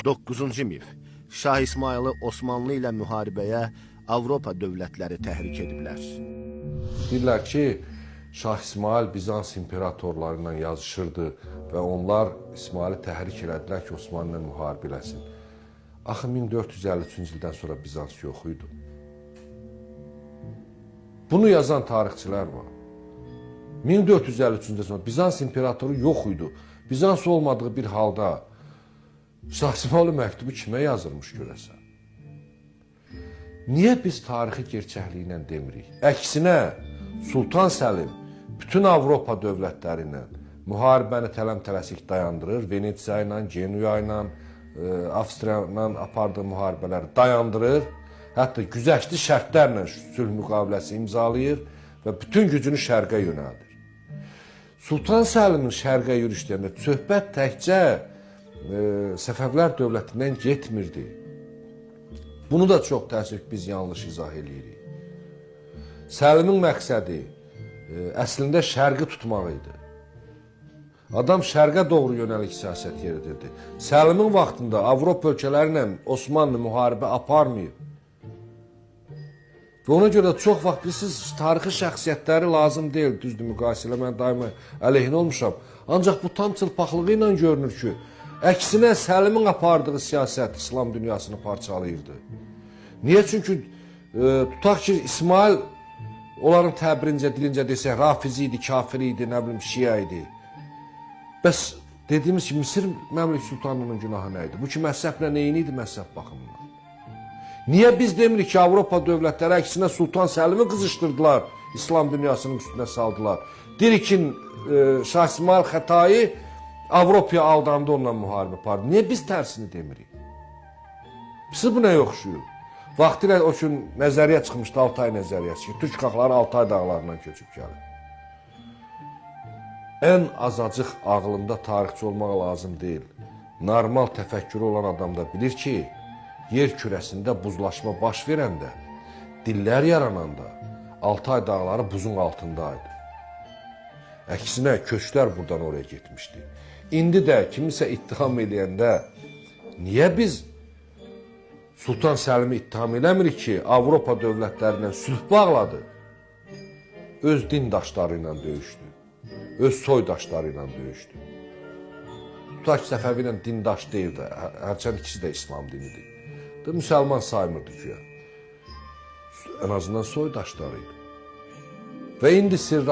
9-cu mif. Şah İsmayılı Osmanlı ilə müharibəyə Avropa dövlətləri təhrik ediblər. Deyirlər ki, Şah İsmayıl Bizans imperatorları ilə yazışırdı və onlar İsmayılı təhrik elədilər ki, Osmanlı ilə müharibə eləsin. Axı 1453-cü ildən sonra Bizans yox idi. Bunu yazan tarixçilər var. 1453-cü ildən sonra Bizans imperatoru yox idi. Bizans olmadığı bir halda Şah İsmayıl məktubu kimə yazılmış görəsən? Niyə biz tarixi gerçəkliyi demirik? Əksinə, Sultan Səlim bütün Avropa dövlətləri ilə müharibəni tələm-tələsik dayandırır. Venesiya ilə, Genuya ilə, Avstriya ilə apardığı müharibələri dayandırır. Hətta güzəştli şərtlərlə sülh müqaviləsi imzalayır və bütün gücünü şərqə yönəldir. Sultan Səlimin şərqə yürüşlərində söhbət təkcə Səfəvilər dövlətindən getmirdi. Bunu da çox təəssüf biz yanlış izah edirik. Səlimin məqsədi əslində şərqi tutmaq idi. Adam şərqə doğru yönəlik siyasət yeridirdi. Səlimin vaxtında Avropa ölkələri ilə Osmanlı müharibə aparmayıb. Və ona görə çox vaxt bilirsiniz, tarixi şəxsiyyətləri lazım deyil, düzdür, müqayisə ilə mən daima əleyhinə olmuşam. Ancaq bu tam çılpaqlığı ilə görünür ki, əksinə Səlimin apardığı siyasət İslam dünyasını parçalayırdı. Niyə? Çünki tutaq ki, İsmail onların təbirincə, dilincə desək, Rafizi idi, kafir idi, nə bilim, Şia idi. Bəs dediyimiz ki, Misir Məmlük Sultanlığının günahı nə idi? Bu ki, məhzəblə neyini idi məhzəb baxımından? Niyə biz demirik ki, Avropa dövlətləri əksinə Sultan Səlimi qızışdırdılar, İslam dünyasının üstünə saldılar. Deyirik ki, Şah İsmayıl xətayı Avropaya aldandı, onunla müharibə apardı. Niyə biz tərsini demirik? Bizi bu nəyə oxşuyur? Vaxtilə o gün nəzəriyyə çıxmışdı, Altay nəzəriyyəsi ki, Türk xalqları Altay dağlarından köçüb gəlir. Ən azacıq ağlında tarixçi olmaq lazım deyil. Normal təfəkkürü olan adam da bilir ki, yer kürəsində buzlaşma baş verəndə, dillər yarananda Altay dağları buzun altındaydı. Əksinə, köçlər buradan oraya getmişdi. İndi də kimisə ittiham eləyəndə, niyə biz Sultan Səlimi ittiham eləmirik ki, Avropa dövlətlərindən sülh bağladı, öz dindaşları ilə döyüşdü, öz soydaşları ilə döyüşdü. Tutaq ki, Səfəvi ilə dindaş deyildi, hərçənd ikisi də İslam dinidir. Müsəlman saymırdı ki, en azından soydaşlarıydı. Və indi sirri